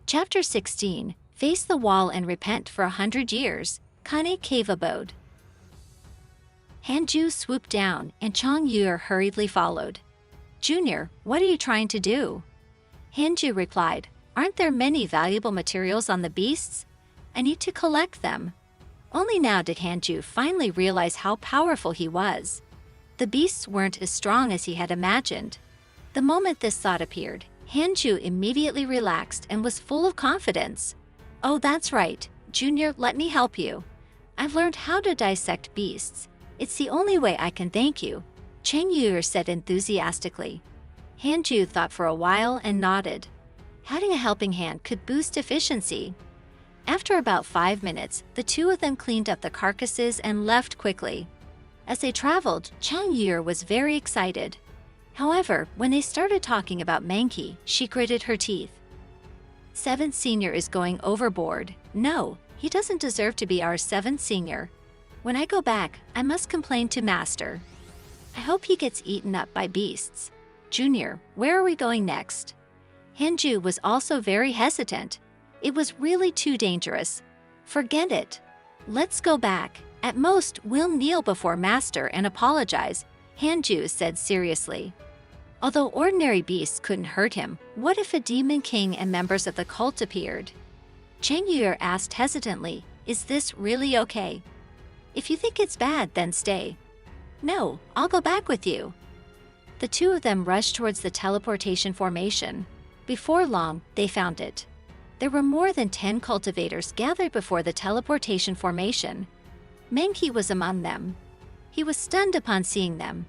Chapter 16, Face the Wall and Repent for 100 Years, Connate Cave Abode. Hanju swooped down, and Chongyur hurriedly followed. Junior, what are you trying to do? Hanju replied, Aren't there many valuable materials on the beasts? I need to collect them. Only now did Hanju finally realize how powerful he was. The beasts weren't as strong as he had imagined. The moment this thought appeared, Hanju immediately relaxed and was full of confidence. Oh, that's right, Junior, let me help you. I've learned how to dissect beasts. It's the only way I can thank you, Chongyur said enthusiastically. Hanju thought for a while and nodded. Having a helping hand could boost efficiency. After about 5 minutes, the two of them cleaned up the carcasses and left quickly. As they traveled, Chongyur was very excited. However, when they started talking about Mankey, she gritted her teeth. 7th senior is going overboard. No, he doesn't deserve to be our 7th senior. When I go back, I must complain to Master. I hope he gets eaten up by beasts. Junior, where are we going next? Hanju was also very hesitant. It was really too dangerous. Forget it. Let's go back. At most, we'll kneel before Master and apologize, Hanju said seriously. Although ordinary beasts couldn't hurt him, what if a demon king and members of the cult appeared? Chongyur asked hesitantly, Is this really okay? If you think it's bad, then stay. No, I'll go back with you. The two of them rushed towards the teleportation formation. Before long, they found it. There were more than 10 cultivators gathered before the teleportation formation. Mankey was among them. He was stunned upon seeing them.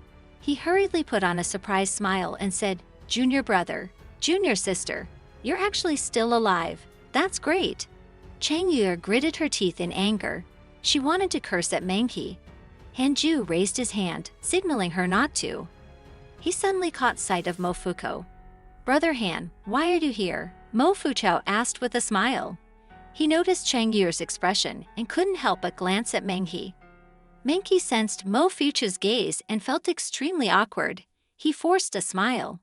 He hurriedly put on a surprised smile and said, Junior brother, junior sister, you're actually still alive. That's great. Chongyur gritted her teeth in anger. She wanted to curse at Mankey. Hanju raised his hand, signaling her not to. He suddenly caught sight of Mofuko. Brother Han, why are you here? Mofuchao asked with a smile. He noticed Chongyur's expression and couldn't help but glance at Mankey. Mankey sensed Mofuchao's gaze and felt extremely awkward. He forced a smile.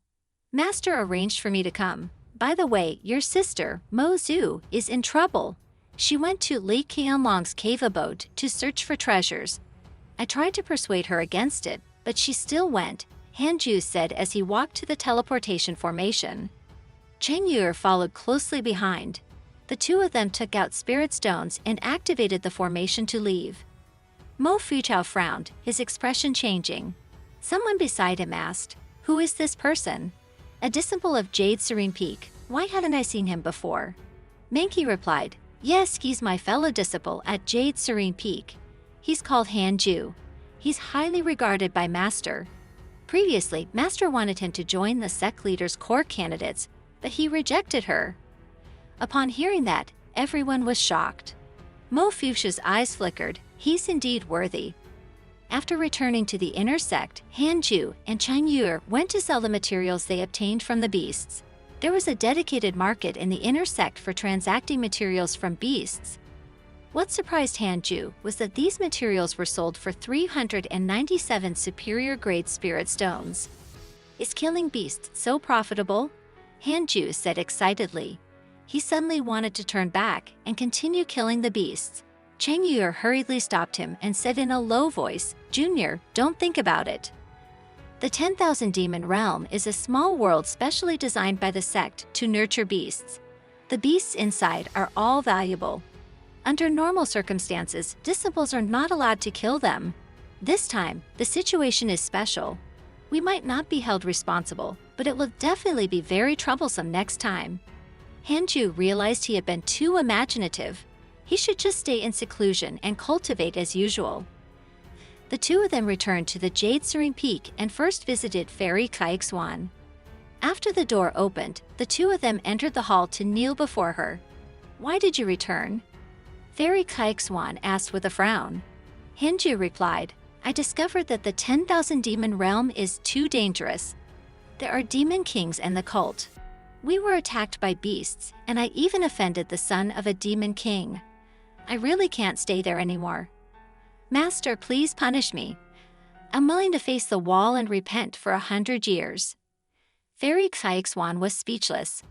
Master arranged for me to come. By the way, your sister, Mo Zhu, is in trouble. She went to Li Qianlong's cave abode to search for treasures. I tried to persuade her against it, but she still went, Hanju said as he walked to the teleportation formation. Chongyur followed closely behind. The two of them took out spirit stones and activated the formation to leave. Mo Fuchao frowned, his expression changing. Someone beside him asked, Who is this person? A disciple of Jade Serene Peak. Why hadn't I seen him before? Mankey replied, Yes, he's my fellow disciple at Jade Serene Peak. He's called Hanju. He's highly regarded by Master. Previously, Master wanted him to join the sect leader's core candidates, but he rejected her. Upon hearing that, everyone was shocked. Mo Fuchsia's eyes flickered. He's indeed worthy. After returning to the inner sect, Hanju and Chongyur went to sell the materials they obtained from the beasts. There was a dedicated market in the inner sect for transacting materials from beasts. What surprised Hanju was that these materials were sold for 397 superior grade spirit stones. Is killing beasts so profitable? Hanju said excitedly. He suddenly wanted to turn back and continue killing the beasts. Chongyur hurriedly stopped him and said in a low voice, Junior, don't think about it. The 10,000 Demon Realm is a small world specially designed by the sect to nurture beasts. The beasts inside are all valuable. Under normal circumstances, disciples are not allowed to kill them. This time, the situation is special. We might not be held responsible, but it will definitely be very troublesome next time. Hanju realized he had been too imaginative. He should just stay in seclusion and cultivate as usual. The two of them returned to the Jade Serene Peak and first visited Fairy Caixuan. After the door opened, the two of them entered the hall to kneel before her. Why did you return? Fairy Caixuan asked with a frown. Hanju replied, I discovered that the 10,000 Demon Realm is too dangerous. There are demon kings and the cult. We were attacked by beasts, and I even offended the son of a demon king. I really can't stay there anymore. Master, please punish me. I'm willing to face the wall and repent for 100 years. Fairy Caixuan was speechless.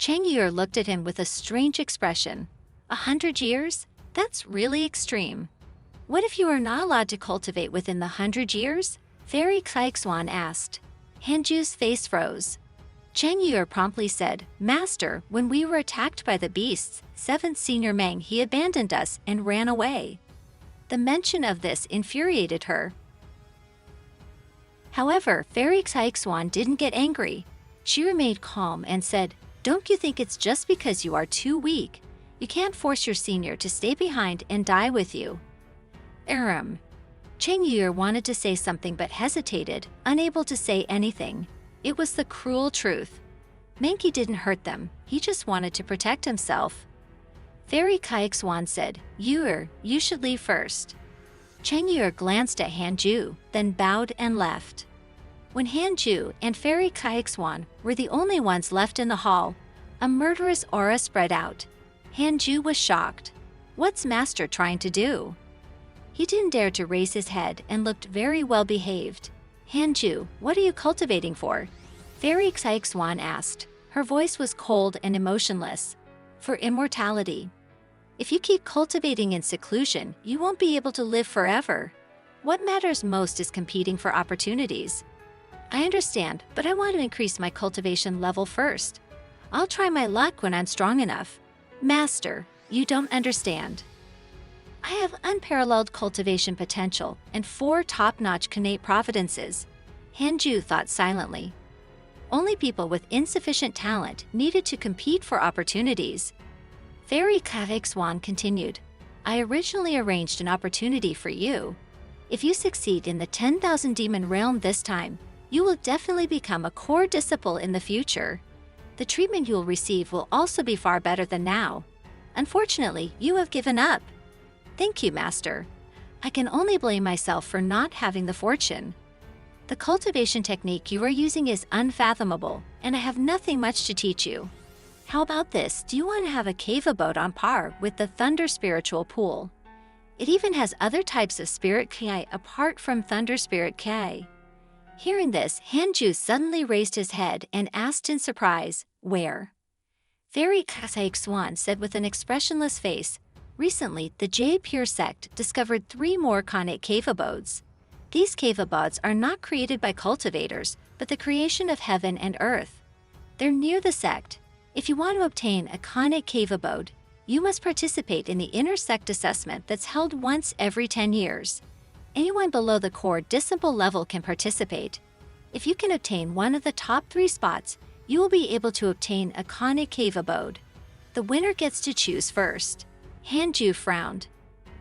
Chang'e looked at him with a strange expression. 100 years? That's really extreme. What if you are not allowed to cultivate within the 100 years? Fairy Caixuan asked. Hanju's face froze. Chang'e promptly said, Master, when we were attacked by the beasts, 7th Senior Meng he abandoned us and ran away. The mention of this infuriated her. However, Fairy Caixuan didn't get angry. She remained calm and said, Don't you think it's just because you are too weak? You can't force your senior to stay behind and die with you. Chang'e wanted to say something but hesitated, unable to say anything. It was the cruel truth. Menki didn't hurt them, he just wanted to protect himself. Fairy Caixuan said, You should leave first. Chang'e glanced at Hanju, then bowed and left. When Hanju and Fairy Caixuan were the only ones left in the hall, a murderous aura spread out. Hanju was shocked. What's Master trying to do? He didn't dare to raise his head and looked very well behaved. Hanju, what are you cultivating for? Fairy Caixuan asked. Her voice was cold and emotionless. For immortality. If you keep cultivating in seclusion, you won't be able to live forever. What matters most is competing for opportunities. I understand, but I want to increase my cultivation level first. I'll try my luck when I'm strong enough. Master, you don't understand. I have unparalleled cultivation potential and 4 top-notch connate providences. Hanju thought silently. Only people with insufficient talent needed to compete for opportunities. Fairy Caixuan continued, I originally arranged an opportunity for you. If you succeed in the 10,000 demon realm this time, you will definitely become a core disciple in the future. The treatment you will receive will also be far better than now. Unfortunately, you have given up. Thank you, Master. I can only blame myself for not having the fortune. The cultivation technique you are using is unfathomable, and I have nothing much to teach you. How about this? Do you want to have a cave abode on par with the Thunder Spiritual Pool? It even has other types of Spirit Kai apart from Thunder Spirit Kai. Hearing this, Hanju suddenly raised his head and asked in surprise, Where? Fairy Caixuan said with an expressionless face, Recently, the Jade Pure sect discovered 3 more connate cave abodes. These cave abodes are not created by cultivators, but the creation of heaven and earth. They're near the sect. If you want to obtain a connate cave abode, you must participate in the inner sect assessment that's held once every 10 years. Anyone below the core disciple level can participate. If you can obtain one of the top 3 spots, you will be able to obtain a connate cave abode. The winner gets to choose first. Hanju frowned.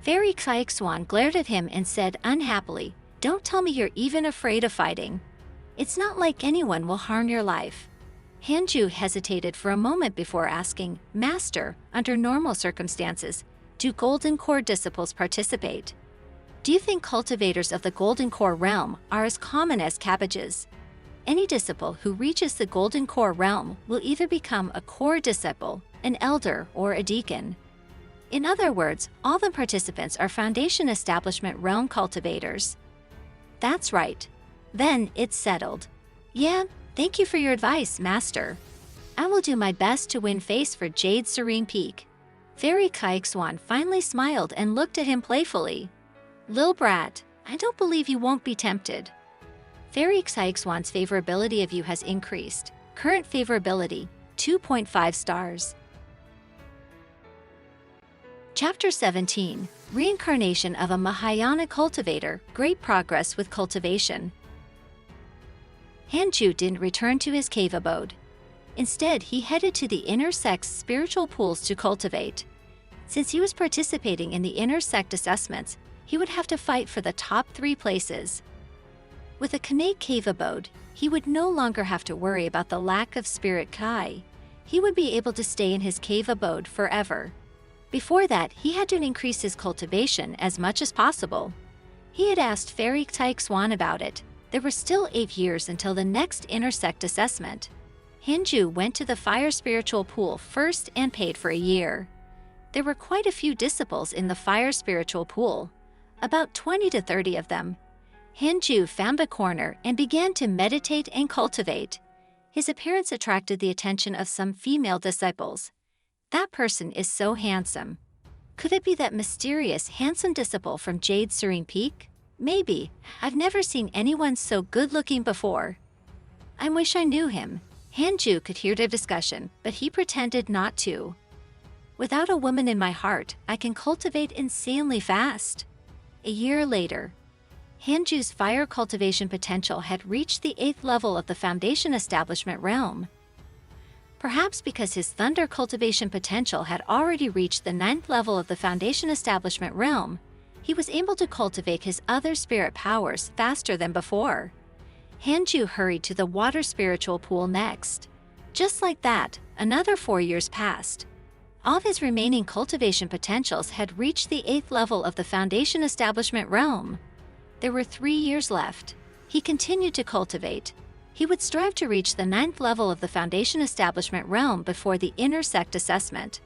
Fairy Caixuan glared at him and said unhappily, Don't tell me you're even afraid of fighting. It's not like anyone will harm your life. Hanju hesitated for a moment before asking, Master, under normal circumstances, do Golden Core disciples participate? Do you think cultivators of the Golden Core realm are as common as cabbages? Any disciple who reaches the Golden Core realm will either become a core disciple, an elder, or a deacon. In other words, all the participants are Foundation Establishment realm cultivators. That's right. Then it's settled. Yeah, thank you for your advice, Master. I will do my best to win face for Jade Serene Peak. Fairy Caixuan finally smiled and looked at him playfully. Lil Brat, I don't believe you won't be tempted. Fairy Caixuan's favorability of you has increased. Current favorability, 2.5 stars. Chapter 17, Reincarnation of a Mahayana Cultivator, Great Progress with Cultivation. Hanju didn't return to his cave abode. Instead, he headed to the inner sect's spiritual pools to cultivate. Since he was participating in the inner sect assessments, he would have to fight for the top 3 places. With a connate cave abode, he would no longer have to worry about the lack of spirit kai. He would be able to stay in his cave abode forever. Before that, he had to increase his cultivation as much as possible. He had asked Fairy Caixuan about it. There were still 8 years until the next inner sect assessment. Hanju went to the fire spiritual pool first and paid for a year. There were quite a few disciples in the fire spiritual pool, about 20 to 30 of them. Hanju found a corner and began to meditate and cultivate. His appearance attracted the attention of some female disciples. That person is so handsome. Could it be that mysterious, handsome disciple from Jade's Serene Peak? Maybe. I've never seen anyone so good-looking before. I wish I knew him. Hanju could hear their discussion, but he pretended not to. Without a woman in my heart, I can cultivate insanely fast. A year later, Hanju's fire cultivation potential had reached the 8th level of the Foundation Establishment realm. Perhaps because his thunder cultivation potential had already reached the 9th level of the Foundation Establishment realm, he was able to cultivate his other spirit powers faster than before. Hanju hurried to the water spiritual pool next. Just like that, another 4 years passed. All of his remaining cultivation potentials had reached the 8th level of the Foundation Establishment realm. There were 3 years left. He continued to cultivate. He would strive to reach the 9th level of the Foundation Establishment realm before the intersect assessment.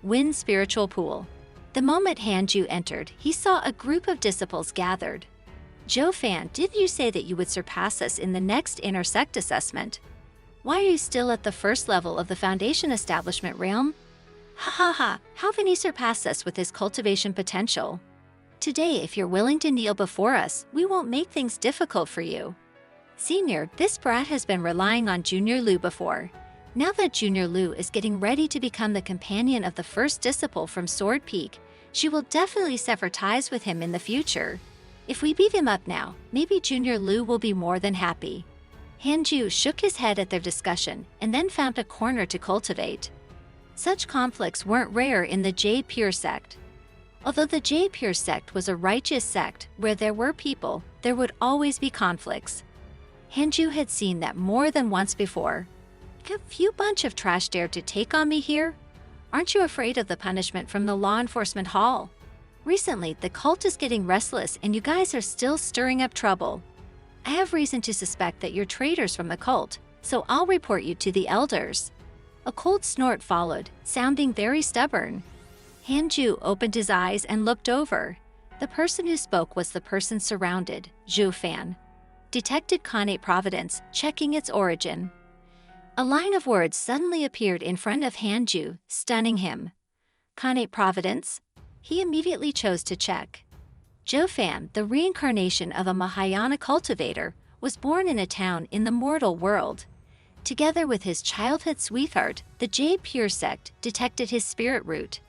Wind Spiritual Pool. The moment Hanju entered, he saw a group of disciples gathered. Fan, did you say that you would surpass us in the next intersect assessment? Why are you still at the first level of the Foundation Establishment realm? Ha ha ha, how can he surpass us with his cultivation potential? Today, if you're willing to kneel before us, we won't make things difficult for you. Senior, this brat has been relying on Junior Lu before. Now that Junior Lu is getting ready to become the companion of the first disciple from Sword Peak, she will definitely sever ties with him in the future. If we beat him up now, maybe Junior Lu will be more than happy. Hanju shook his head at their discussion and then found a corner to cultivate. Such conflicts weren't rare in the Jade Pure sect. Although the Jade Pure sect was a righteous sect where there were people, there would always be conflicts. Hanju had seen that more than once before. Have you bunch of trash dared to take on me here? Aren't you afraid of the punishment from the law enforcement hall? Recently, the cult is getting restless and you guys are still stirring up trouble. I have reason to suspect that you're traitors from the cult, so I'll report you to the elders. A cold snort followed, sounding very stubborn. Hanju opened his eyes and looked over. The person who spoke was the person surrounded, Fan. Detected connate Providence, checking its origin. A line of words suddenly appeared in front of Hanju, stunning him. Connate Providence? He immediately chose to check. Fan, the reincarnation of a Mahayana cultivator, was born in a town in the mortal world. Together with his childhood sweetheart, the Jade Pure sect detected his spirit root.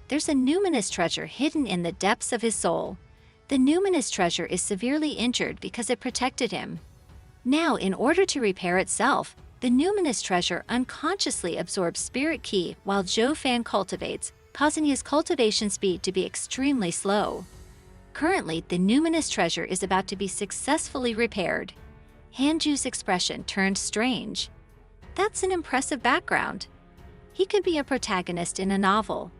There's a numinous treasure hidden in the depths of his soul. The numinous treasure is severely injured because it protected him. Now, in order to repair itself, the numinous treasure unconsciously absorbs spirit ki while Fan cultivates, causing his cultivation speed to be extremely slow. Currently, the numinous treasure is about to be successfully repaired. Hanju's expression turned strange. That's an impressive background. He could be a protagonist in a novel.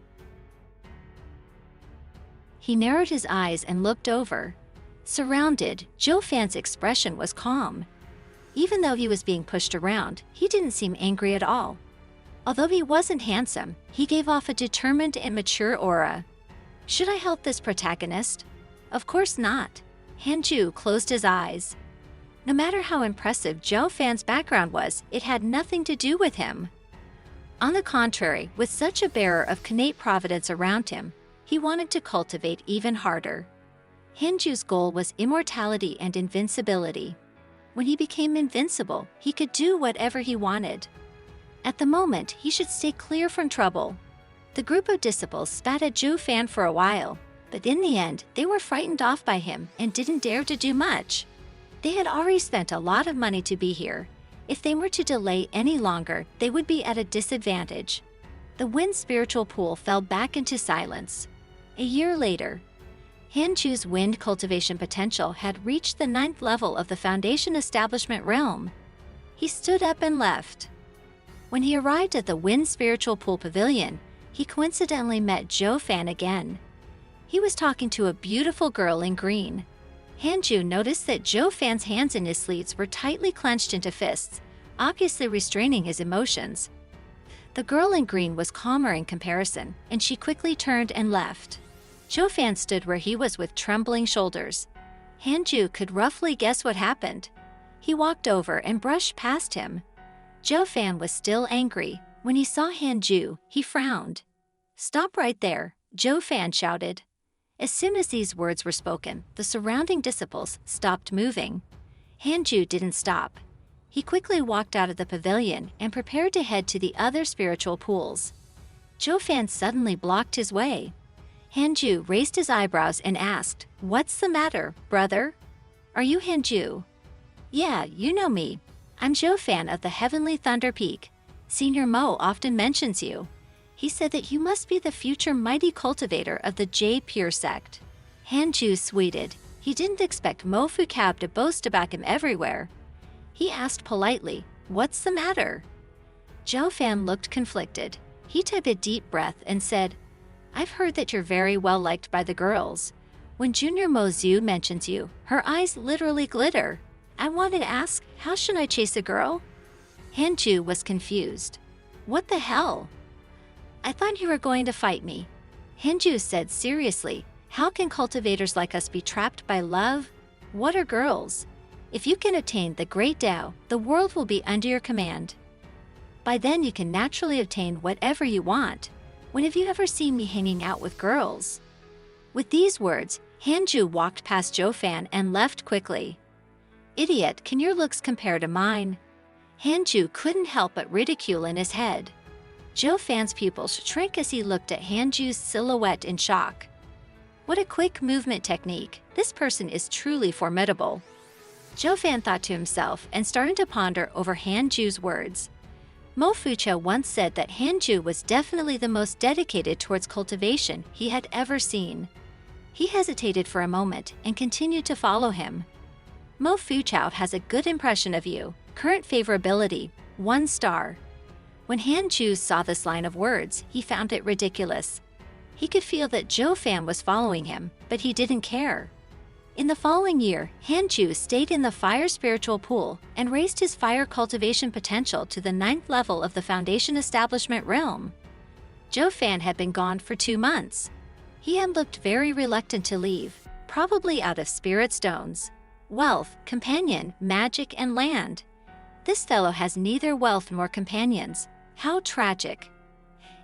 He narrowed his eyes and looked over. Surrounded, Fan's expression was calm. Even though he was being pushed around, he didn't seem angry at all. Although he wasn't handsome, he gave off a determined and mature aura. Should I help this protagonist? Of course not. Hanju closed his eyes. No matter how impressive Fan's background was, it had nothing to do with him. On the contrary, with such a bearer of connate Providence around him, he wanted to cultivate even harder. Hanju's goal was immortality and invincibility. When he became invincible, he could do whatever he wanted. At the moment, he should stay clear from trouble. The group of disciples spat at Fan for a while, but in the end, they were frightened off by him and didn't dare to do much. They had already spent a lot of money to be here. If they were to delay any longer, they would be at a disadvantage. The wind spiritual pool fell back into silence. A year later, Hanju's wind cultivation potential had reached the 9th level of the Foundation Establishment realm. He stood up and left. When he arrived at the wind spiritual pool pavilion, he coincidentally met Fan again. He was talking to a beautiful girl in green. Hanju noticed that Fan's hands in his sleeves were tightly clenched into fists, obviously restraining his emotions. The girl in green was calmer in comparison, and she quickly turned and left. Fan stood where he was with trembling shoulders. Hanju could roughly guess what happened. He walked over and brushed past him. Zhou Fan was still angry. When he saw Hanju, he frowned. "Stop right there," Zhou Fan shouted. As soon as these words were spoken, the surrounding disciples stopped moving. Hanju didn't stop. He quickly walked out of the pavilion and prepared to head to the other spiritual pools. Zhou Fan suddenly blocked his way. Hanju raised his eyebrows and asked, "What's the matter, brother? Are you Hanju?" "Yeah, you know me. I'm Zhou Fan of the Heavenly Thunder Peak. Senior Mo often mentions you. He said that you must be the future mighty cultivator of the Jade Pure sect." Hanju sweeted. He didn't expect Mo Fukab to boast about him everywhere. He asked politely, "What's the matter?" Zhou Fan looked conflicted. He took a deep breath and said, "I've heard that you're very well liked by the girls. When Junior Mo Zhu mentions you, her eyes literally glitter. I wanted to ask, how should I chase a girl?" Hanju was confused. "What the hell? I thought you were going to fight me." Hanju said seriously, "How can cultivators like us be trapped by love? What are girls? If you can attain the Great Tao, the world will be under your command. By then you can naturally obtain whatever you want. When have you ever seen me hanging out with girls?" With these words, Hanju walked past Zhou Fan and left quickly. "Idiot, can your looks compare to mine?" Hanju couldn't help but ridicule in his head. Zhou Fan's pupils shrank as he looked at Hanju's silhouette in shock. What a quick movement technique. This person is truly formidable. Zhou Fan thought to himself and started to ponder over Hanju's words. Mo Fucha once said that Hanju was definitely the most dedicated towards cultivation he had ever seen. He hesitated for a moment and continued to follow him. "Mo Fuchao has a good impression of you. Current favorability, 1 star." When Hanju saw this line of words, he found it ridiculous. He could feel that Zhou Fan was following him, but he didn't care. In the following year, Hanju stayed in the Fire Spiritual Pool and raised his fire cultivation potential to the 9th level of the Foundation Establishment Realm. Zhou Fan had been gone for 2 months. He had looked very reluctant to leave, probably out of spirit stones, wealth, companion, magic, and land. This fellow has neither wealth nor companions. How tragic.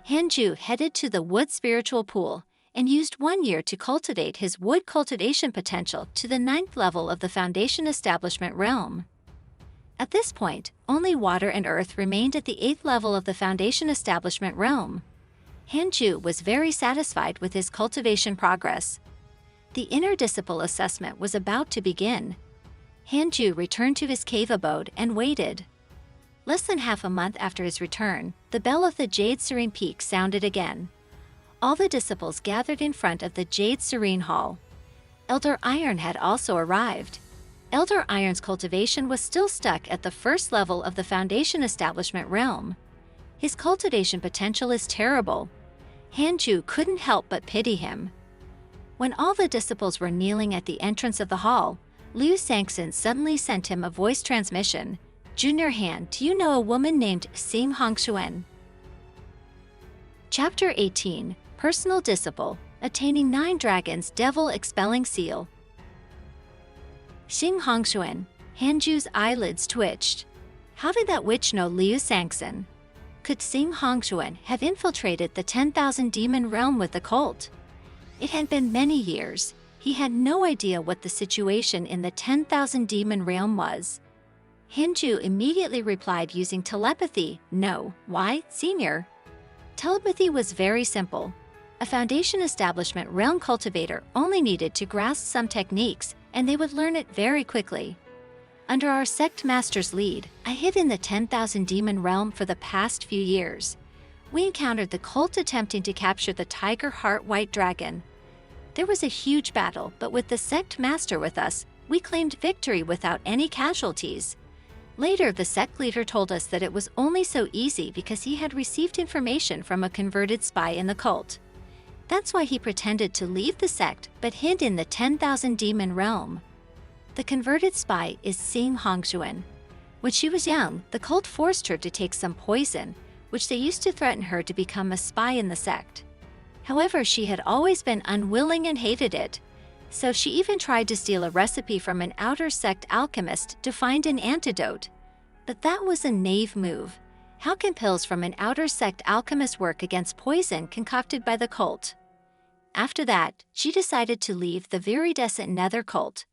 Hanju headed to the Wood Spiritual Pool and used 1 year to cultivate his wood cultivation potential to the 9th level of the Foundation Establishment Realm. At this point, only water and earth remained at the 8th level of the Foundation Establishment Realm. Hanju was very satisfied with his cultivation progress. The inner disciple assessment was about to begin. Hanju returned to his cave abode and waited. Less than half a month after his return, the bell of the Jade Serene Peak sounded again. All the disciples gathered in front of the Jade Serene Hall. Elder Iron had also arrived. Elder Iron's cultivation was still stuck at the 1st level of the Foundation Establishment Realm. His cultivation potential is terrible. Hanju couldn't help but pity him. When all the disciples were kneeling at the entrance of the hall, Liu Sangson suddenly sent him a voice transmission. "Junior Han, do you know a woman named Sim Hongxuan?" Chapter 18, Personal Disciple, Attaining 9 Dragons Devil Expelling Seal. Xing Hongxuan, Hanju's eyelids twitched. How did that witch know Liu Sangson? Could Xing Hongxuan have infiltrated the 10,000 demon realm with the cult? It had been many years. He had no idea what the situation in the 10,000 demon realm was. Hanju immediately replied using telepathy. "No. Why, Senior?" Telepathy was very simple. A Foundation Establishment Realm cultivator only needed to grasp some techniques, and they would learn it very quickly. Under our sect master's lead, I hid in the 10,000 demon realm for the past few years. We encountered the cult attempting to capture the Tiger Heart White Dragon. There was a huge battle, but with the sect master with us, we claimed victory without any casualties. Later, the sect leader told us that it was only so easy because he had received information from a converted spy in the cult. That's why he pretended to leave the sect but hid in the 10,000 demon realm. The converted spy is Xing Hongxuan. When she was young, the cult forced her to take some poison, which they used to threaten her to become a spy in the sect. However, she had always been unwilling and hated it, so she even tried to steal a recipe from an outer sect alchemist to find an antidote. But that was a naive move. How can pills from an outer sect alchemist work against poison concocted by the cult? After that, she decided to leave the viridescent nether cult.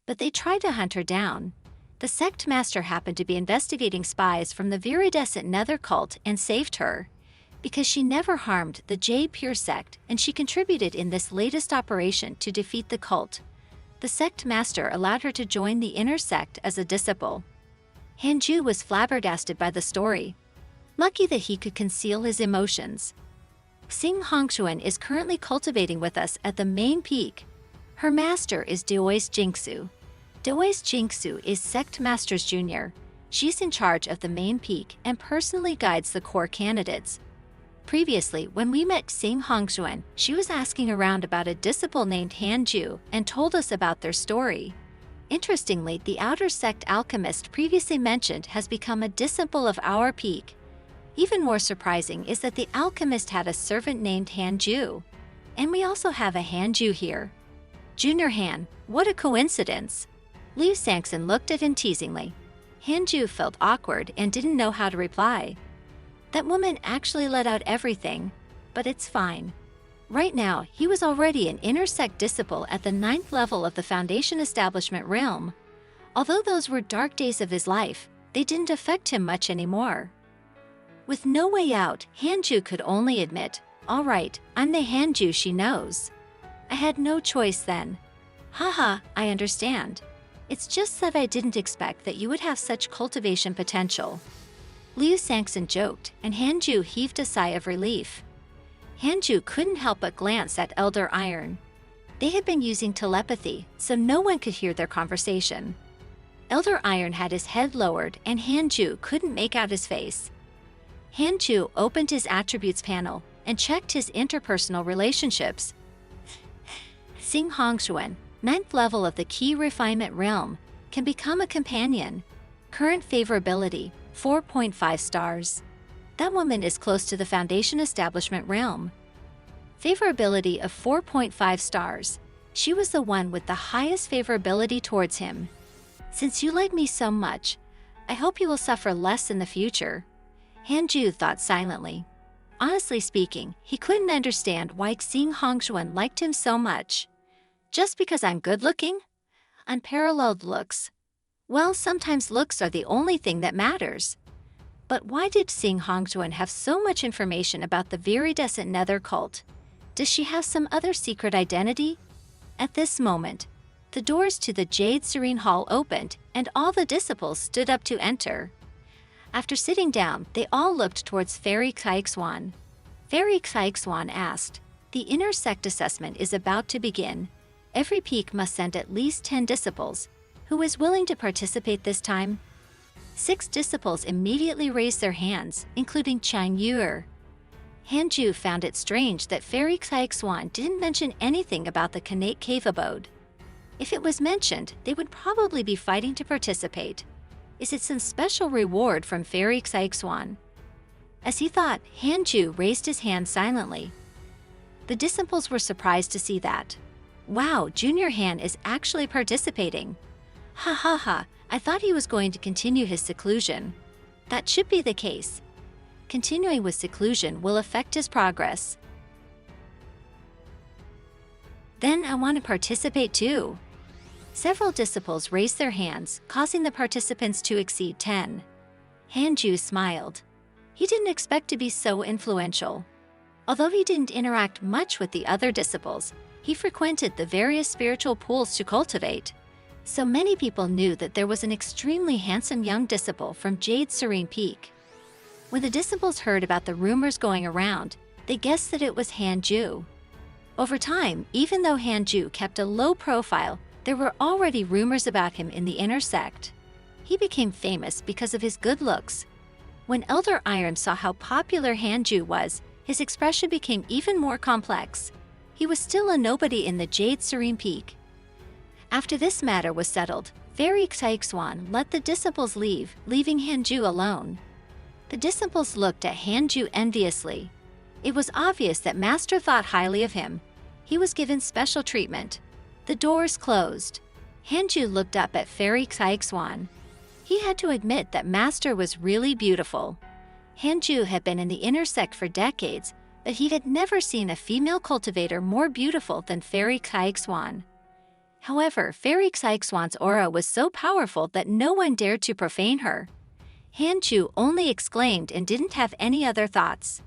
But they tried to hunt her down. The sect master happened to be investigating spies from the viridescent nether cult and saved her. Because she never harmed the Jade Pure sect and she contributed in this latest operation to defeat the cult. The sect master allowed her to join the inner sect as a disciple. Hanju was flabbergasted by the story. Lucky that he could conceal his emotions. Xing Hongshuan is currently cultivating with us at the main peak. Her master is Dois Jingsu. Dois Jingsu is Sect Master's junior. She's in charge of the main peak and personally guides the core candidates. Previously, when we met Xing Hongshuan, she was asking around about a disciple named Hanju and told us about their story. Interestingly, the outer sect alchemist previously mentioned has become a disciple of our peak. Even more surprising is that the alchemist had a servant named Hanju. And we also have a Hanju here. Junior Han, what a coincidence! Liu Sangson looked at him teasingly. Hanju felt awkward and didn't know how to reply. That woman actually let out everything, but it's fine. Right now, he was already an inner sect disciple at the 9th level of the Foundation Establishment realm. Although those were dark days of his life, they didn't affect him much anymore. With no way out, Hanju could only admit, "All right, I'm the Hanju she knows. I had no choice then. Haha, I understand. It's just that I didn't expect that you would have such cultivation potential." Liu Sangson joked, and Hanju heaved a sigh of relief. Hanju couldn't help but glance at Elder Iron. They had been using telepathy, so no one could hear their conversation. Elder Iron had his head lowered, and Hanju couldn't make out his face. Hanju opened his attributes panel and checked his interpersonal relationships. Xing Hongshuan, 9th level of the Key Refinement realm, can become a companion. Current favorability, 4.5 stars. That woman is close to the Foundation Establishment realm. Favorability of 4.5 stars. She was the one with the highest favorability towards him. Since you like me so much, I hope you will suffer less in the future. Hanju thought silently. Honestly speaking, he couldn't understand why Xing Hongshuan liked him so much. Just because I'm good-looking? Unparalleled looks. Well, sometimes looks are the only thing that matters. But why did Xing Hongshuan have so much information about the viridescent nether cult? Does she have some other secret identity? At this moment, the doors to the Jade Serene Hall opened and all the disciples stood up to enter. After sitting down, they all looked towards Fairy Caixuan. Fairy Caixuan asked, "The inner sect assessment is about to begin. Every peak must send at least 10 disciples. Who is willing to participate this time?" 6 disciples immediately raised their hands, including Chang Yuer. Hanju found it strange that Fairy Caixuan didn't mention anything about the connate cave abode. If it was mentioned, they would probably be fighting to participate. Is it some special reward from Fairy Caixuan? As he thought, Hanju raised his hand silently. The disciples were surprised to see that. Wow, Junior Han is actually participating. Ha ha ha, I thought he was going to continue his seclusion. That should be the case. Continuing with seclusion will affect his progress. Then I want to participate too. Several disciples raised their hands, causing the participants to exceed 10. Hanju smiled. He didn't expect to be so influential. Although he didn't interact much with the other disciples, he frequented the various spiritual pools to cultivate. So many people knew that there was an extremely handsome young disciple from Jade Serene Peak. When the disciples heard about the rumors going around, they guessed that it was Hanju. Over time, even though Hanju kept a low profile, there were already rumors about him in the inner sect. He became famous because of his good looks. When Elder Iron saw how popular Hanju was, his expression became even more complex. He was still a nobody in the Jade Serene Peak. After this matter was settled, Fairy Caixuan let the disciples leave, leaving Hanju alone. The disciples looked at Hanju enviously. It was obvious that Master thought highly of him. He was given special treatment. The doors closed. Hanju looked up at Fairy Caixuan. He had to admit that Master was really beautiful. Hanju had been in the inner sect for decades, but he had never seen a female cultivator more beautiful than Fairy Caixuan. However, Fairy Caixuan's aura was so powerful that no one dared to profane her. Hanju only exclaimed and didn't have any other thoughts.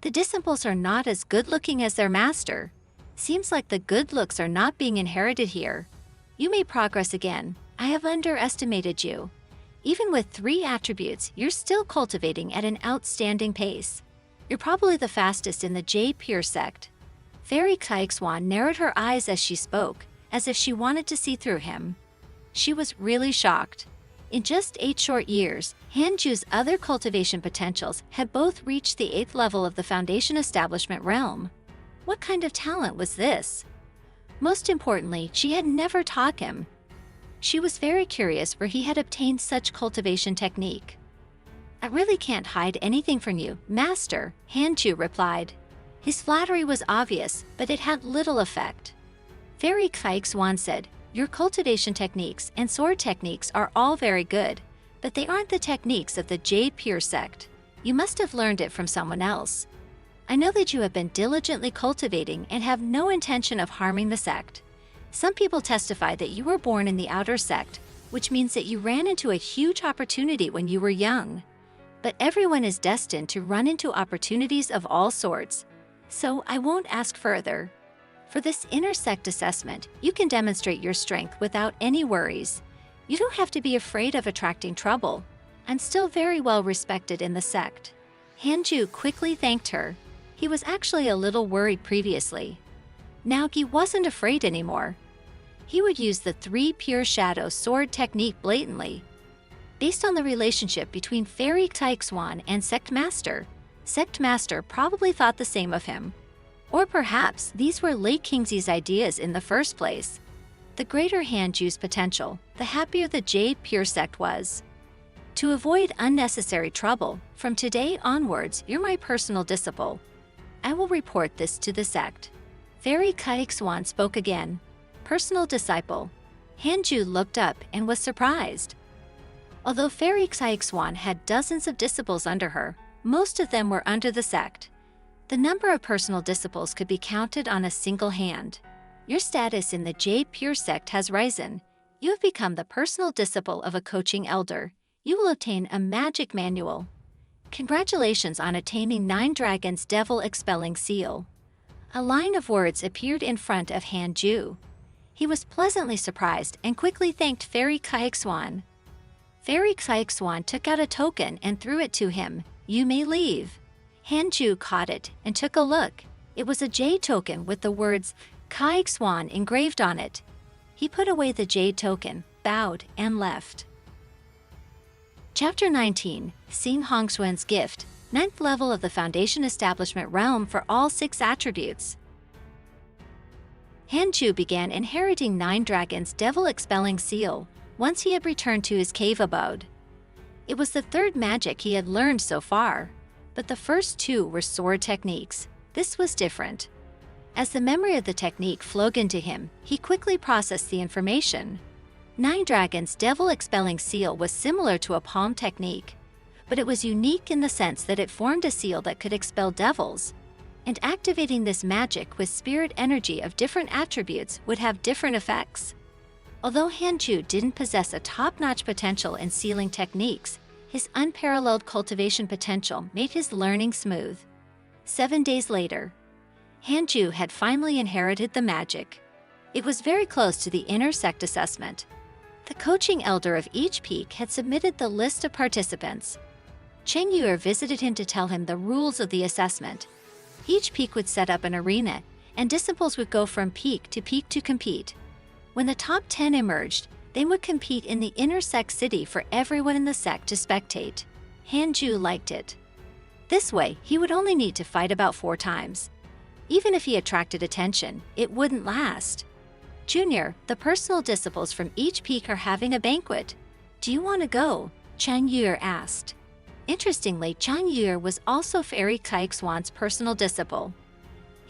The disciples are not as good-looking as their master. Seems like the good looks are not being inherited here. You may progress again. I have underestimated you. Even with 3 attributes, you're still cultivating at an outstanding pace. You're probably the fastest in the J Pure sect. Fairy Caixuan narrowed her eyes as she spoke, as if she wanted to see through him. She was really shocked. In just 8 short years, Hanju's other cultivation potentials had both reached the 8th level of the Foundation Establishment realm. What kind of talent was this? Most importantly, she had never taught him. She was very curious where he had obtained such cultivation technique. I really can't hide anything from you, Master, Hanju replied. His flattery was obvious, but it had little effect. Fairy Caixuan said, your cultivation techniques and sword techniques are all very good, but they aren't the techniques of the J Pure sect. You must have learned it from someone else. I know that you have been diligently cultivating and have no intention of harming the sect. Some people testify that you were born in the outer sect, which means that you ran into a huge opportunity when you were young. But everyone is destined to run into opportunities of all sorts. So I won't ask further. For this inner sect assessment, you can demonstrate your strength without any worries. You don't have to be afraid of attracting trouble. I'm still very well respected in the sect. Hanju quickly thanked her. He was actually a little worried previously. Now he wasn't afraid anymore. He would use the 3 Pure Shadow sword technique blatantly. Based on the relationship between Fairy Caixuan and Sect Master probably thought the same of him. Or perhaps these were Lake Kingsley's ideas in the first place. The greater Hanju's potential, the happier the J Pure sect was. To avoid unnecessary trouble, from today onwards, you're my personal disciple. I will report this to the sect. Fairy Caixuan spoke again. Personal disciple. Hanju looked up and was surprised. Although Fairy Caixuan had dozens of disciples under her, most of them were under the sect. The number of personal disciples could be counted on a single hand. Your status in the J Pure sect has risen. You have become the personal disciple of a coaching elder. You will obtain a magic manual. Congratulations on attaining 9 Dragons Devil Expelling Seal. A line of words appeared in front of Hanju. He was pleasantly surprised and quickly thanked Fairy Caixuan. Fairy Caixuan took out a token and threw it to him. You may leave. Hanju caught it and took a look. It was a jade token with the words Caixuan engraved on it. He put away the jade token, bowed, and left. Chapter 19, Xing Hongxuan's Gift, 9th level of the Foundation Establishment realm for all 6 attributes. Hanju began inheriting 9 Dragons Devil Expelling Seal once he had returned to his cave abode. It was the 3rd magic he had learned so far, but the first 2 were sword techniques. This was different. As the memory of the technique flowed into him, he quickly processed the information. 9 Dragons Devil Expelling Seal was similar to a palm technique, but it was unique in the sense that it formed a seal that could expel devils, and activating this magic with spirit energy of different attributes would have different effects. Although Hanju didn't possess a top-notch potential in sealing techniques, his unparalleled cultivation potential made his learning smooth. 7 days later, Hanju had finally inherited the magic. It was very close to the inner sect assessment. The coaching elder of each peak had submitted the list of participants. Cheng Yuer visited him to tell him the rules of the assessment. Each peak would set up an arena, and disciples would go from peak to compete. When the top 10 emerged, they would compete in the inner sect city for everyone in the sect to spectate. Hanju liked it. This way, he would only need to fight about 4 times. Even if he attracted attention, it wouldn't last. Junior, the personal disciples from each peak are having a banquet. Do you want to go? Cheng Yuer asked. Interestingly, Cheng Yuer was also Fairy Caixuan's personal disciple.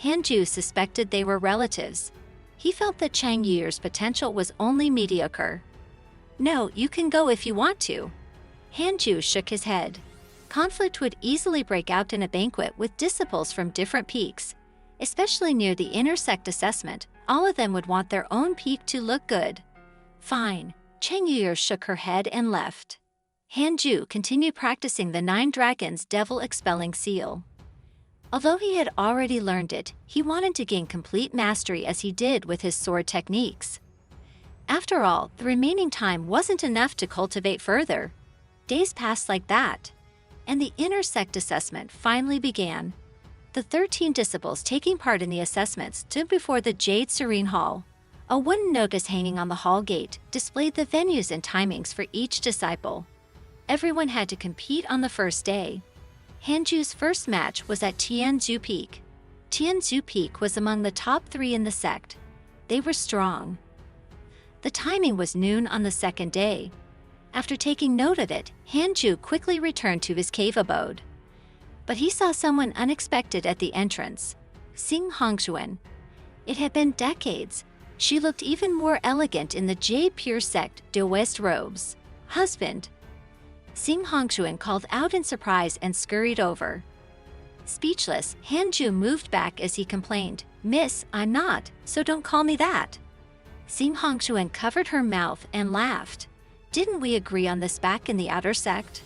Hanju suspected they were relatives. He felt that Cheng Yuer's potential was only mediocre. No, you can go if you want to. Hanju shook his head. Conflict would easily break out in a banquet with disciples from different peaks. Especially near the intersect assessment, all of them would want their own peak to look good. Fine. Cheng Yuer shook her head and left. Hanju continued practicing the 9 Dragons Devil-Expelling Seal. Although he had already learned it, he wanted to gain complete mastery as he did with his sword techniques. After all, the remaining time wasn't enough to cultivate further. Days passed like that, and the intersect assessment finally began. The 13 disciples taking part in the assessment stood before the Jade Serene Hall. A wooden notice hanging on the hall gate displayed the venues and timings for each disciple. Everyone had to compete on the first day. Hanju's first match was at Tianzhu Peak. Tianzhu Peak was among the top 3 in the sect. They were strong. The timing was noon on the second day. After taking note of it, Hanju quickly returned to his cave abode. But he saw someone unexpected at the entrance. Xing Hongxuan. It had been decades. She looked even more elegant in the Jade Pure Sect de West robes. Husband. Xing Hongxuan called out in surprise and scurried over. Speechless, Hanju moved back as he complained, "Miss, I'm not, so don't call me that." Xing Hongxuan covered her mouth and laughed. "Didn't we agree on this back in the outer sect?"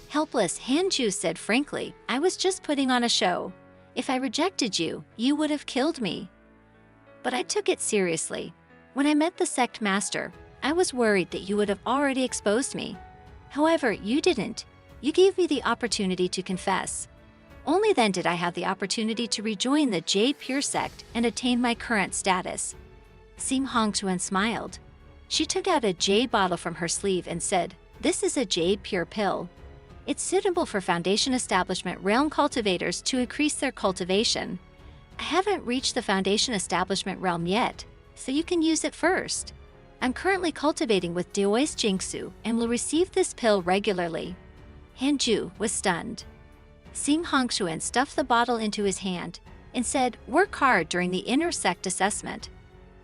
Helpless, Hanju said frankly, "I was just putting on a show. If I rejected you, you would have killed me." But I took it seriously. When I met the sect master, I was worried that you would have already exposed me. However, you didn't. You gave me the opportunity to confess. Only then did I have the opportunity to rejoin the Jade Pure Sect and attain my current status. Xing Hongxuan smiled. She took out a jade bottle from her sleeve and said, "This is a Jade Pure Pill. It's suitable for Foundation Establishment Realm cultivators to increase their cultivation. I haven't reached the Foundation Establishment Realm yet, so you can use it first. I'm currently cultivating with Deois Jingsu and will receive this pill regularly." Hanju was stunned. Xing Hongxuan stuffed the bottle into his hand and said, "Work hard during the intersect assessment.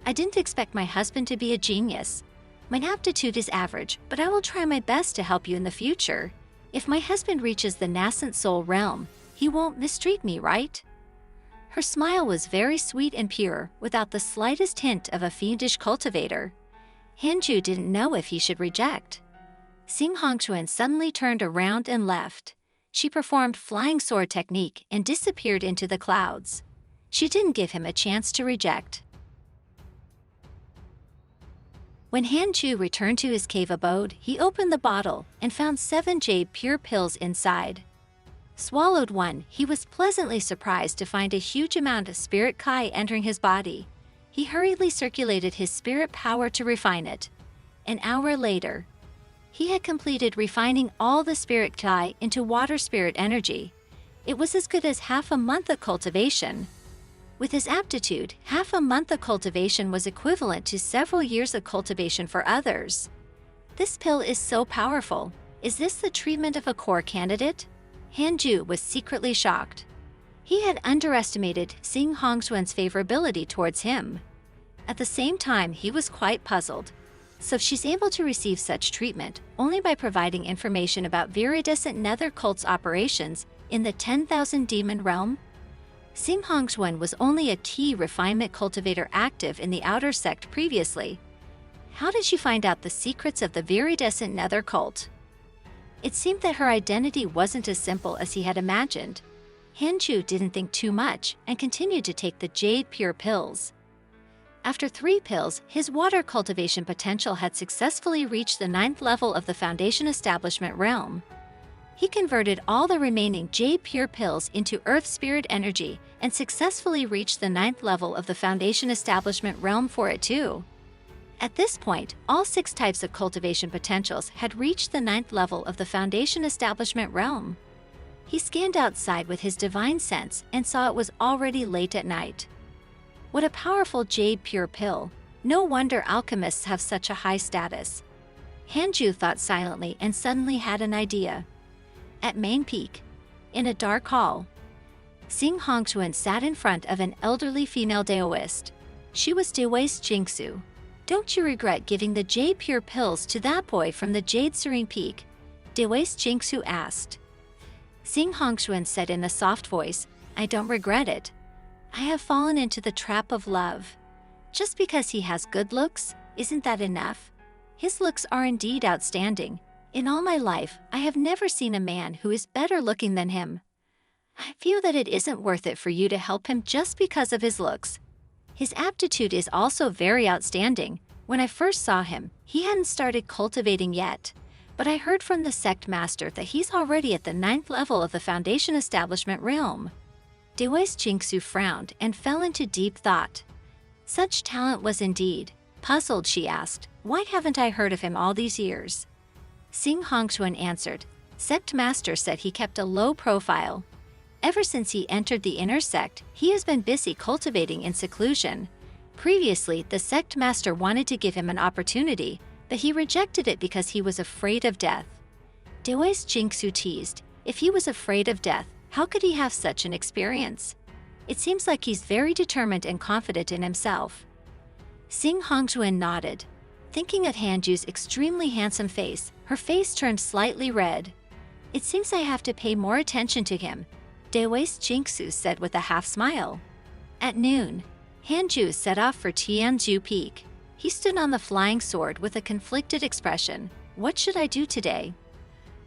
I didn't expect my husband to be a genius. My aptitude is average, but I will try my best to help you in the future. If my husband reaches the nascent soul realm, he won't mistreat me, right?" Her smile was very sweet and pure, without the slightest hint of a fiendish cultivator. Hanju didn't know if he should reject. Xing Hongxuan suddenly turned around and left. She performed flying sword technique and disappeared into the clouds. She didn't give him a chance to reject. When Hanju returned to his cave abode, he opened the bottle and found 7 jade pure pills inside. Swallowed one, he was pleasantly surprised to find a huge amount of spirit kai entering his body. He hurriedly circulated his spirit power to refine it. An hour later, he had completed refining all the spirit kai into water spirit energy. It was as good as half a month of cultivation. With his aptitude, half a month of cultivation was equivalent to several years of cultivation for others. This pill is so powerful. Is this the treatment of a core candidate? Hanju was secretly shocked. He had underestimated Xing Hongxuan's favorability towards him. At the same time, he was quite puzzled. So she's able to receive such treatment only by providing information about viridescent nether cult's operations in the 10,000 demon realm? Xing Hongxuan was only a key refinement cultivator active in the outer sect previously. How did she find out the secrets of the viridescent nether cult? It seemed that her identity wasn't as simple as he had imagined. Hanju didn't think too much and continued to take the jade pure pills. After 3 pills, his water cultivation potential had successfully reached the 9th level of the Foundation Establishment realm. He converted all the remaining jade pure pills into earth spirit energy and successfully reached the 9th level of the Foundation Establishment realm for it too. At this point, all 6 types of cultivation potentials had reached the 9th level of the Foundation Establishment realm. He scanned outside with his divine sense and saw it was already late at night. What a powerful jade pure pill. No wonder alchemists have such a high status. Hanju thought silently and suddenly had an idea. At Main Peak, in a dark hall, Xing Hongxuan sat in front of an elderly female Daoist. She was Deois Jingsu. Don't you regret giving the Jade Pure pills to that boy from the Jade Serene Peak? Dewais Jingsu asked. Xing Hongxuan said in a soft voice, I don't regret it. I have fallen into the trap of love. Just because he has good looks, isn't that enough? His looks are indeed outstanding. In all my life, I have never seen a man who is better looking than him. I feel that it isn't worth it for you to help him just because of his looks. His aptitude is also very outstanding. When I first saw him, he hadn't started cultivating yet. But I heard from the sect master that he's already at the 9th level of the Foundation Establishment realm. Dewais Jingsu frowned and fell into deep thought. Such talent was indeed. Puzzled, she asked, why haven't I heard of him all these years? Xing Hongxuan answered, Sect master said he kept a low profile. Ever since he entered the inner sect, he has been busy cultivating in seclusion. Previously, the sect master wanted to give him an opportunity, but he rejected it because he was afraid of death. Dewais Jingsu teased, if he was afraid of death, how could he have such an experience? It seems like he's very determined and confident in himself. Xing Hongxuan nodded. Thinking of Hanju's extremely handsome face, her face turned slightly red. It seems I have to pay more attention to him, Dewais Jingsu said with a half-smile. At noon, Hanju set off for Tianzhu Peak. He stood on the flying sword with a conflicted expression. What should I do today?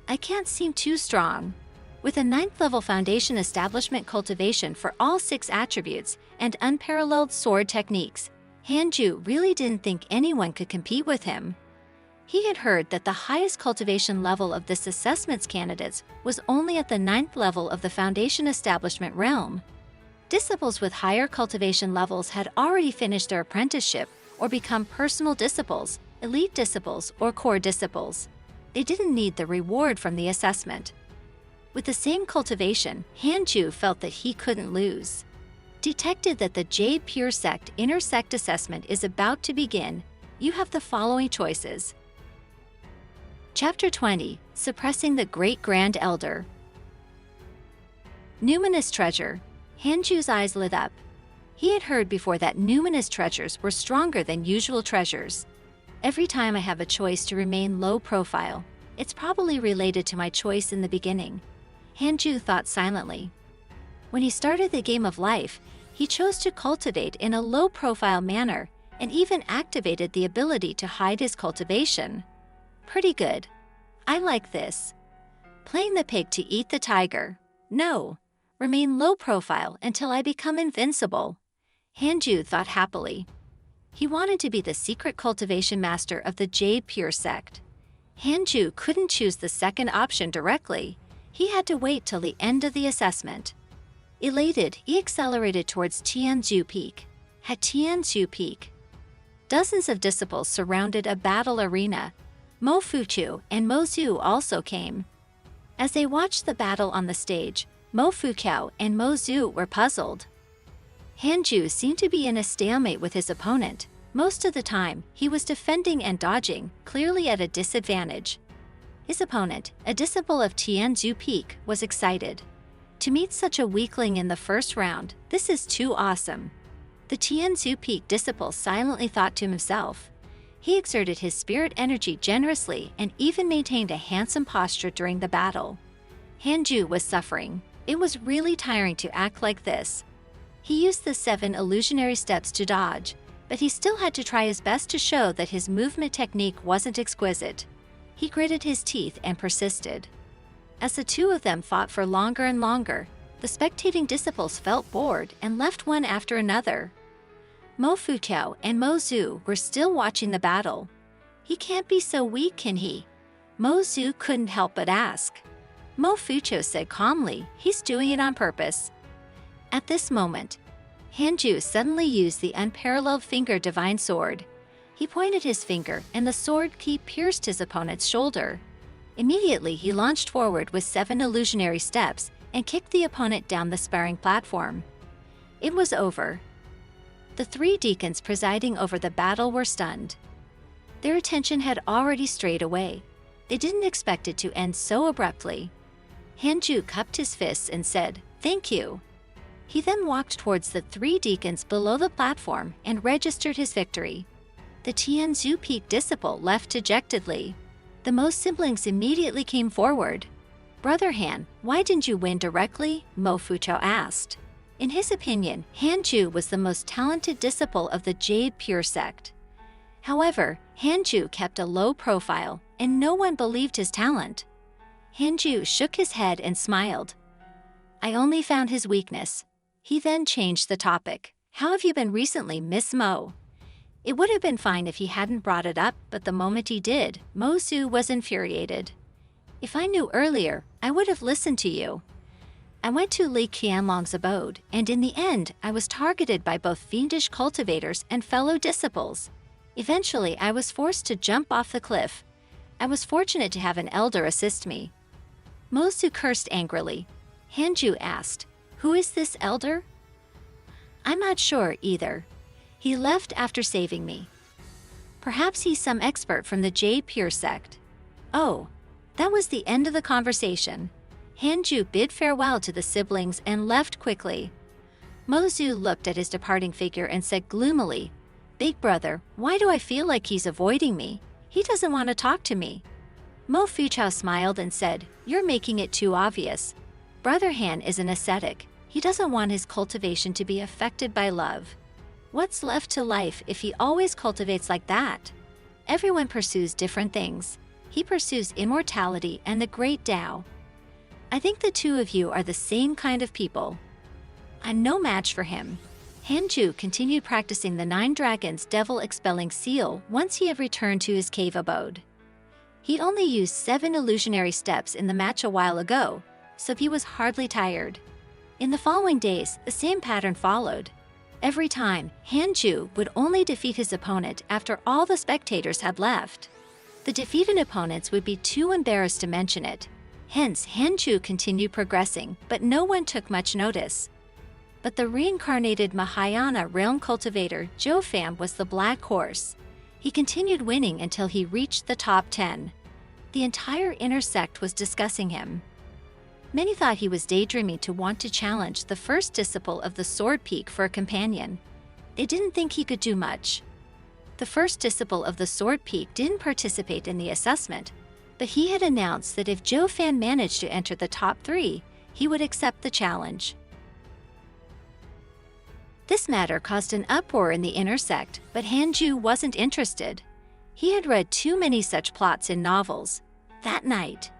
I can't seem too strong. With a 9th level foundation establishment cultivation for all 6 attributes and unparalleled sword techniques, Hanju really didn't think anyone could compete with him. He had heard that the highest cultivation level of this assessment's candidates was only at the 9th level of the Foundation Establishment realm. Disciples with higher cultivation levels had already finished their apprenticeship or become personal disciples, elite disciples, or core disciples. They didn't need the reward from the assessment. With the same cultivation, Hanju felt that he couldn't lose. Detected that the Jade Pure Sect Inner Sect Assessment is about to begin, you have the following choices. Chapter 20, Suppressing the Great Grand Elder. Numinous Treasure. Hanju's eyes lit up. He had heard before that numinous treasures were stronger than usual treasures. Every time I have a choice to remain low profile, it's probably related to my choice in the beginning. Hanju thought silently. When he started the game of life, he chose to cultivate in a low-profile manner and even activated the ability to hide his cultivation. Pretty good. I like this. Playing the pig to eat the tiger. No. Remain low profile until I become invincible. Hanju thought happily. He wanted to be the secret cultivation master of the Jade Pure Sect. Hanju couldn't choose the second option directly. He had to wait till the end of the assessment. Elated, he accelerated towards Tianzhu Peak. At Tianzhu Peak, dozens of disciples surrounded a battle arena. Mo Fuqiu and Mo Zhu also came. As they watched the battle on the stage, Mo Fuqiu and Mo Zhu were puzzled. Hanju seemed to be in a stalemate with his opponent. Most of the time, he was defending and dodging, clearly at a disadvantage. His opponent, a disciple of Tianzhu Peak, was excited. To meet such a weakling in the first round, this is too awesome. The Tianzhu Peak disciple silently thought to himself. He exerted his spirit energy generously and even maintained a handsome posture during the battle. Hanju was suffering. It was really tiring to act like this. He used the 7 illusionary steps to dodge, but he still had to try his best to show that his movement technique wasn't exquisite. He gritted his teeth and persisted. As the two of them fought for longer and longer, the spectating disciples felt bored and left one after another. Mo Fuqiu and Mo Zhu were still watching the battle. He can't be so weak, can he? Mo Zhu couldn't help but ask. Mo Fuqiu said calmly, he's doing it on purpose. At this moment, Hanju suddenly used the unparalleled finger divine sword. He pointed his finger and the sword key pierced his opponent's shoulder. Immediately he launched forward with 7 illusionary steps and kicked the opponent down the sparring platform. It was over. The 3 deacons presiding over the battle were stunned. Their attention had already strayed away. They didn't expect it to end so abruptly. Hanju cupped his fists and said, "Thank you." He then walked towards the 3 deacons below the platform and registered his victory. The Tianzhu Peak disciple left dejectedly. The Mo siblings immediately came forward. "Brother Han, why didn't you win directly?" Mo Fuchao asked. In his opinion, Hanju was the most talented disciple of the Jade Pure sect. However, Hanju kept a low profile, and no one believed his talent. Hanju shook his head and smiled. "I only found his weakness." He then changed the topic. "How have you been recently, Miss Mo?" It would have been fine if he hadn't brought it up, but the moment he did, Mo Su was infuriated. "If I knew earlier, I would have listened to you. I went to Li Qianlong's abode, and in the end, I was targeted by both fiendish cultivators and fellow disciples. Eventually, I was forced to jump off the cliff. I was fortunate to have an elder assist me." Mo Su cursed angrily. Hanju asked, "Who is this elder?" "I'm not sure either. He left after saving me. Perhaps he's some expert from the Jade Pure sect." Oh, that was the end of the conversation. Hanju bid farewell to the siblings and left quickly. Mozu looked at his departing figure and said gloomily, "Big brother, why do I feel like he's avoiding me? He doesn't want to talk to me." Mo Fuchao smiled and said, "You're making it too obvious. Brother Han is an ascetic. He doesn't want his cultivation to be affected by love. What's left to life if he always cultivates like that? Everyone pursues different things. He pursues immortality and the great Tao. I think the two of you are the same kind of people. I'm no match for him." Hanju continued practicing the 9 Dragons devil-expelling seal once he had returned to his cave abode. He'd only used 7 illusionary steps in the match a while ago, so he was hardly tired. In the following days, the same pattern followed. Every time, Hanju would only defeat his opponent after all the spectators had left. The defeated opponents would be too embarrassed to mention it. Hence, Hanju continued progressing, but no one took much notice. But the reincarnated Mahayana realm cultivator Zhou Fan was the black horse. He continued winning until he reached the top 10. The entire inner sect was discussing him. Many thought he was daydreaming to want to challenge the first disciple of the Sword Peak for a companion. They didn't think he could do much. The first disciple of the Sword Peak didn't participate in the assessment, but he had announced that if Zhou Fan managed to enter the top 3, he would accept the challenge. This matter caused an uproar in the inner sect, but Hanju wasn't interested. He had read too many such plots in novels. That night,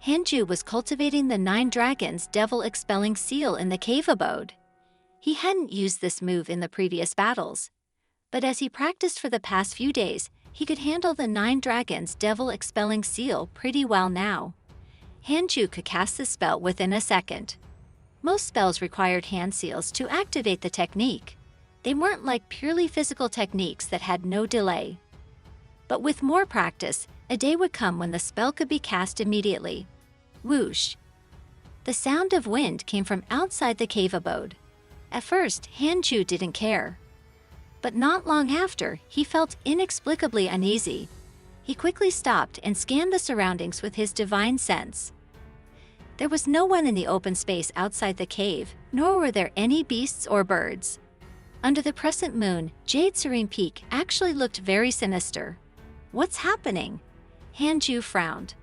Hanju was cultivating the 9 Dragons devil-expelling seal in the cave abode. He hadn't used this move in the previous battles, but as he practiced for the past few days, he could handle the 9 Dragons devil-expelling seal pretty well now. Hanju could cast the spell within a second. Most spells required hand seals to activate the technique. They weren't like purely physical techniques that had no delay. But with more practice, a day would come when the spell could be cast immediately. Whoosh! The sound of wind came from outside the cave abode. At first, Hanju didn't care. But not long after, he felt inexplicably uneasy. He quickly stopped and scanned the surroundings with his divine sense. There was no one in the open space outside the cave, nor were there any beasts or birds. Under the crescent moon, Jade Serene Peak actually looked very sinister. What's happening? Hanju frowned.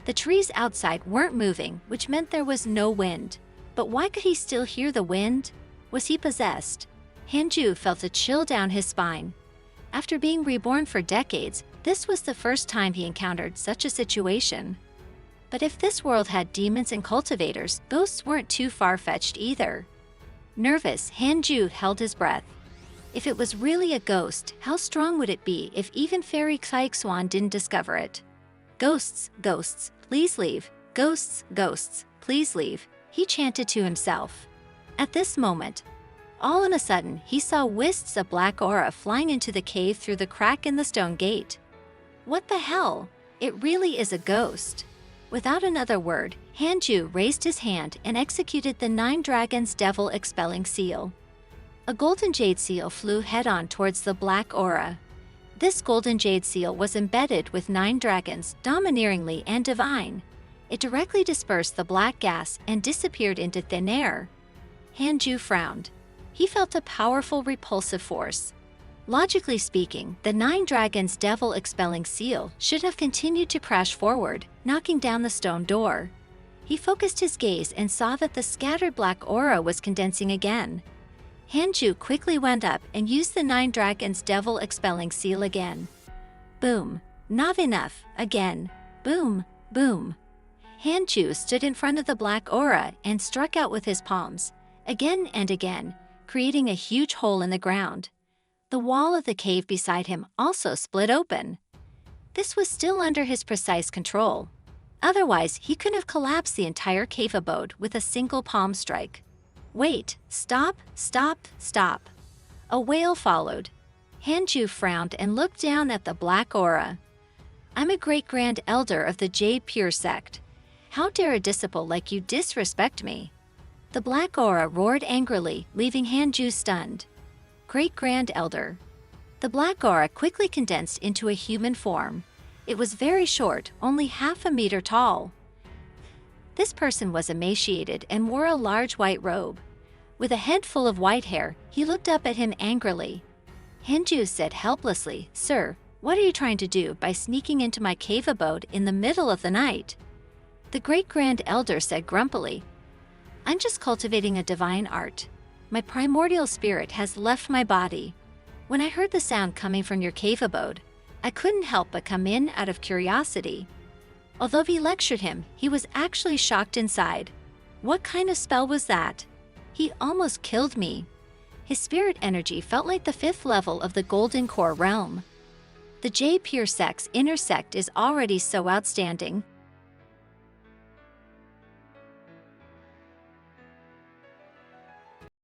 The trees outside weren't moving, which meant there was no wind. But why could he still hear the wind? Was he possessed? Hanju felt a chill down his spine. After being reborn for decades, this was the first time he encountered such a situation. But if this world had demons and cultivators, ghosts weren't too far-fetched either. Nervous, Hanju held his breath. If it was really a ghost, how strong would it be if even Fairy Caixuan didn't discover it? "Ghosts, ghosts, please leave. Ghosts, ghosts, please leave," he chanted to himself. At this moment, all of a sudden, he saw wisps of black aura flying into the cave through the crack in the stone gate. What the hell? It really is a ghost. Without another word, Hanju raised his hand and executed the 9 Dragons devil-expelling seal. A golden jade seal flew head-on towards the black aura. This golden jade seal was embedded with 9 dragons, domineeringly and divine. It directly dispersed the black gas and disappeared into thin air. Hanju frowned. He felt a powerful repulsive force. Logically speaking, the 9 dragons' devil-expelling seal should have continued to crash forward, knocking down the stone door. He focused his gaze and saw that the scattered black aura was condensing again. Hanju quickly went up and used the 9 dragons' devil-expelling seal again. Boom. Not enough. Again. Boom. Boom. Hanju stood in front of the black aura and struck out with his palms, again and again, creating a huge hole in the ground. The wall of the cave beside him also split open. This was still under his precise control. Otherwise, he could have collapsed the entire cave abode with a single palm strike. Wait, stop, stop, stop. A wail followed. Hanju frowned and looked down at the black aura. I'm a great-grand elder of the Jade Pure sect. How dare a disciple like you disrespect me? The black aura roared angrily, leaving Hanju stunned. Great-grand elder. The black aura quickly condensed into a human form. It was very short, only half a meter tall. This person was emaciated and wore a large white robe. With a head full of white hair, he looked up at him angrily. Hanju said helplessly, "Sir, what are you trying to do by sneaking into my cave abode in the middle of the night?" The great-grand elder said grumpily, "I'm just cultivating a divine art. My primordial spirit has left my body. When I heard the sound coming from your cave abode, I couldn't help but come in out of curiosity." Although he lectured him, he was actually shocked inside. What kind of spell was that? He almost killed me. His spirit energy felt like the 5th level of the Golden Core realm. The J Pure sect's inner sect is already so outstanding,